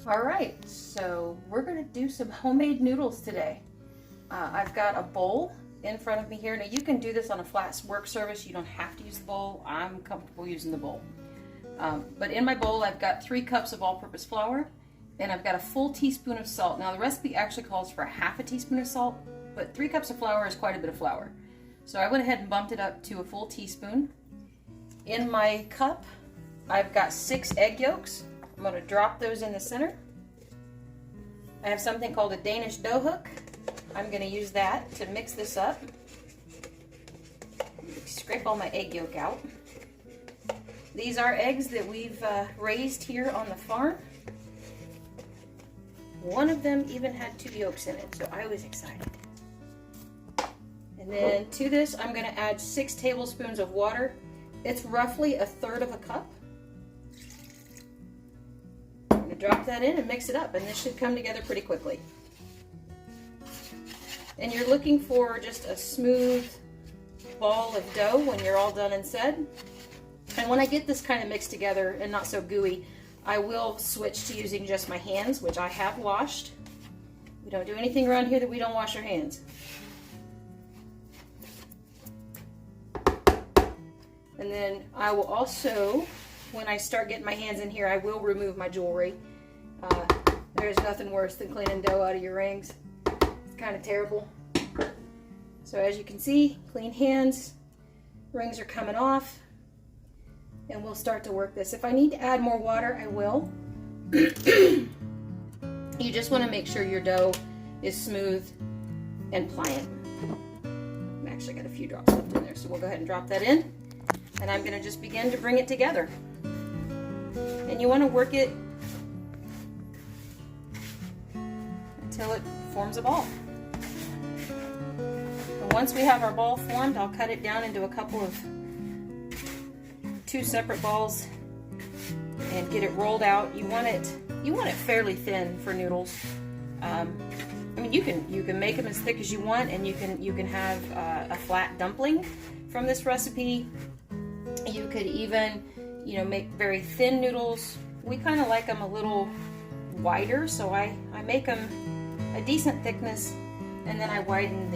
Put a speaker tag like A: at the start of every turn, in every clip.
A: All right, so we're gonna do some homemade noodles today. I've got a bowl in front of me here. Now you can do this on a flat work surface. You don't have to use the bowl. I'm comfortable using the bowl. But in my bowl, I've got 3 cups of all-purpose flour, and I've got a full teaspoon of salt. Now the recipe actually calls for a half a teaspoon of salt, but 3 cups of flour is quite a bit of flour. So I went ahead and bumped it up to a full teaspoon. In my cup, I've got 6 egg yolks. I'm going to drop those in the center. I have something called a Danish dough hook. I'm going to use that to mix this up. Scrape all my egg yolk out. These are eggs that we've raised here on the farm. One of them even had 2 yolks in it, so I was excited. And then to this, I'm going to add 6 tablespoons of water. It's roughly 1/3 of a cup. Drop that in and mix it up, and this should come together pretty quickly. And you're looking for just a smooth ball of dough when you're all done and said. And when I get this kind of mixed together and not so gooey, I will switch to using just my hands, which I have washed. We don't do anything around here that we don't wash our hands. And then I will also, when I start getting my hands in here, I will remove my jewelry. There's nothing worse than cleaning dough out of your rings. It's kind of terrible. So as you can see, clean hands, rings are coming off, and we'll start to work this. If I need to add more water, I will. You just want to make sure your dough is smooth and pliant. I've actually got a few drops left in there, so we'll go ahead and drop that in. And I'm going to just begin to bring it together. And you want to work it until it forms a ball. And once we have our ball formed, I'll cut it down into a couple of 2 separate balls and get it rolled out. You want it fairly thin for noodles. I mean, you can make them as thick as you want, and you can have a flat dumpling from this recipe. You could even, make very thin noodles. We kind of like them a little wider, so I make them a decent thickness, and then I widen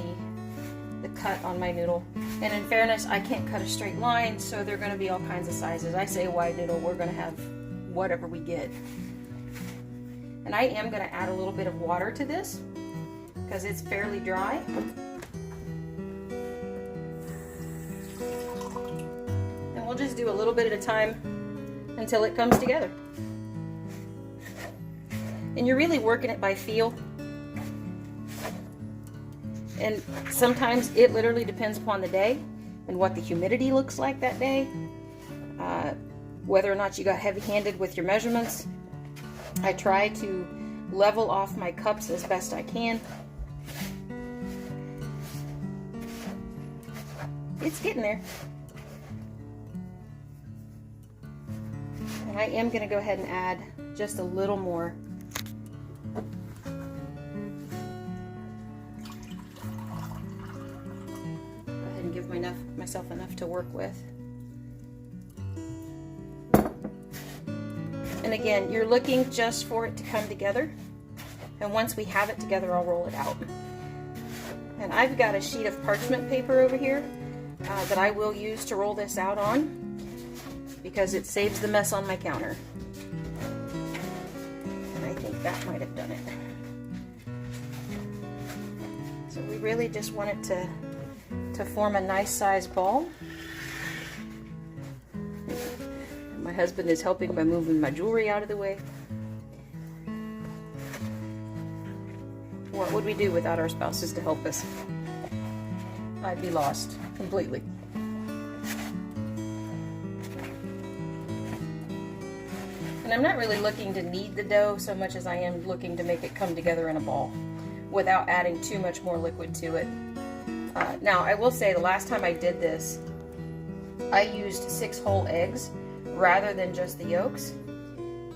A: the cut on my noodle. And in fairness, I can't cut a straight line, so they're going to be all kinds of sizes. I say wide noodle, we're going to have whatever we get. And I am going to add a little bit of water to this because it's fairly dry. And we'll just do a little bit at a time until it comes together. And you're really working it by feel. And sometimes it literally depends upon the day and what the humidity looks like that day. Whether or not you got heavy-handed with your measurements. I try to level off my cups as best I can. It's getting there. And I am going to go ahead and add just a little more. Give myself enough to work with. And again, you're looking just for it to come together. And once we have it together, I'll roll it out. And I've got a sheet of parchment paper over here that I will use to roll this out on because it saves the mess on my counter. And I think that might have done it. So we really just want it to form a nice sized ball. My husband is helping by moving my jewelry out of the way. What would we do without our spouses to help us? I'd be lost completely. And I'm not really looking to knead the dough so much as I am looking to make it come together in a ball without adding too much more liquid to it. Now, I will say the last time I did this, I used 6 whole eggs rather than just the yolks.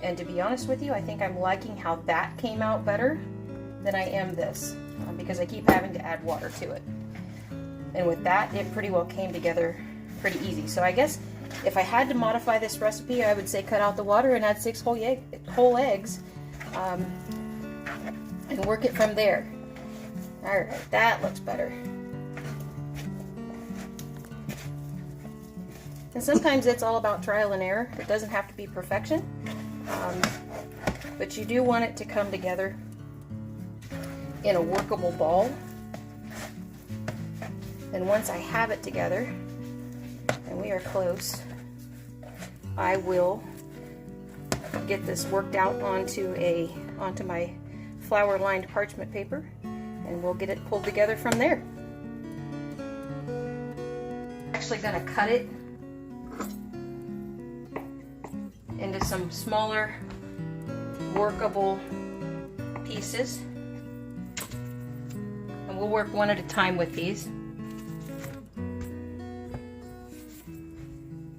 A: And to be honest with you, I think I'm liking how that came out better than I am this, because I keep having to add water to it. And with that, it pretty well came together pretty easy. So I guess if I had to modify this recipe, I would say cut out the water and add 6 whole eggs. and work it from there. All right, that looks better. And sometimes it's all about trial and error. It doesn't have to be perfection, but you do want it to come together in a workable ball. And once I have it together, and we are close, I will get this worked out onto my flour lined parchment paper, and we'll get it pulled together from there. I'm actually going to cut it into some smaller workable pieces, and we'll work one at a time with these.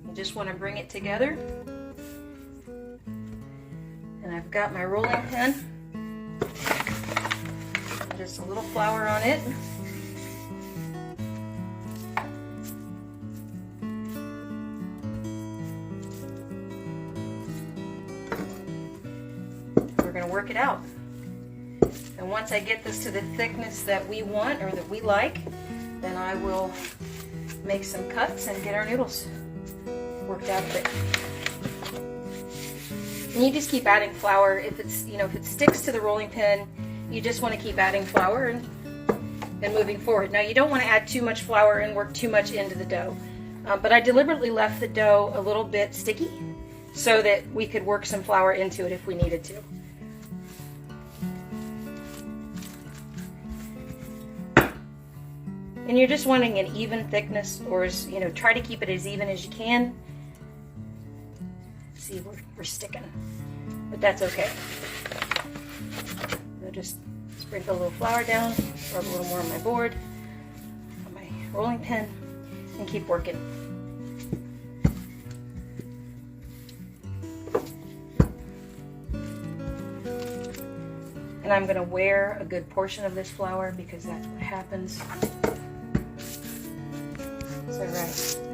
A: You just want to bring it together, and I've got my rolling pin, just a little flour on it. We're going to work it out. And once I get this to the thickness that we want or that we like, then I will make some cuts and get our noodles worked out thick. And you just keep adding flour. If it's, if it sticks to the rolling pin, you just want to keep adding flour and moving forward. Now you don't want to add too much flour and work too much into the dough. But I deliberately left the dough a little bit sticky so that we could work some flour into it if we needed to. And you're just wanting an even thickness, or try to keep it as even as you can. See, we're sticking, but that's okay. So just sprinkle a little flour down, rub a little more on my board, on my rolling pin, and keep working. And I'm going to wear a good portion of this flour because that's what happens. Is that right?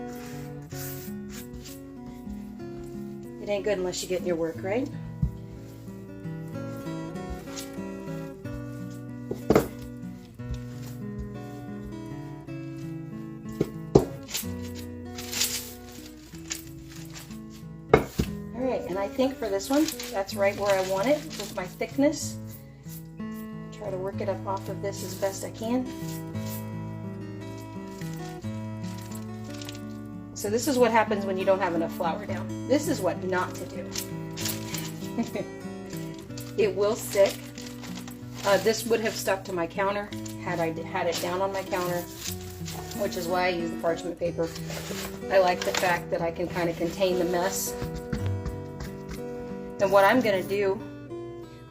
A: It ain't good unless you get in your work, right? Alright, and I think for this one, that's right where I want it with my thickness. Try to work it up off of this as best I can. So this is what happens when you don't have enough flour down. This is what not to do. It will stick. This would have stuck to my counter had I had it down on my counter, which is why I use the parchment paper. I like the fact that I can kind of contain the mess. And what I'm going to do,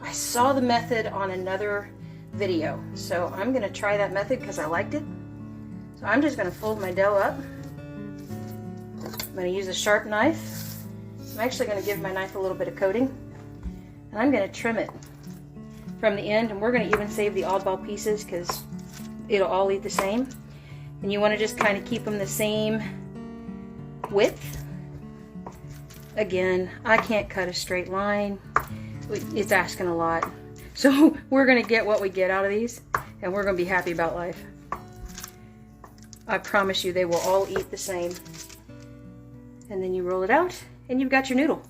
A: I saw the method on another video, so I'm going to try that method because I liked it. So I'm just going to fold my dough up. I'm going to use a sharp knife. I'm actually going to give my knife a little bit of coating, and I'm going to trim it from the end, and we're going to even save the oddball pieces because it'll all eat the same. And you want to just kind of keep them the same width. Again, I can't cut a straight line. It's asking a lot. So we're going to get what we get out of these, and we're going to be happy about life. I promise you they will all eat the same. And then you roll it out, and you've got your noodle.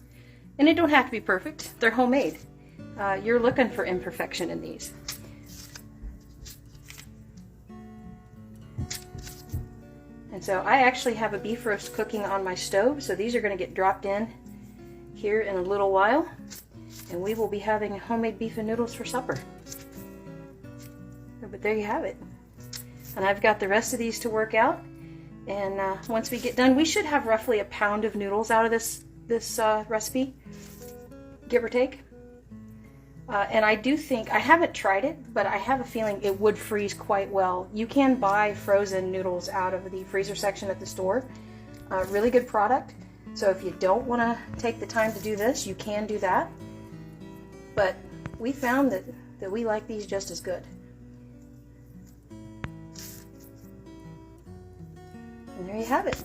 A: And it don't have to be perfect. They're homemade. You're looking for imperfection in these. And so I actually have a beef roast cooking on my stove, so these are going to get dropped in here in a little while, and we will be having homemade beef and noodles for supper. But there you have it. And I've got the rest of these to work out. And once we get done, we should have roughly a pound of noodles out of this recipe, give or take. And I do think, I haven't tried it, but I have a feeling it would freeze quite well. You can buy frozen noodles out of the freezer section at the store. Really good product. So if you don't want to take the time to do this, you can do that. But we found that we like these just as good. And there you have it.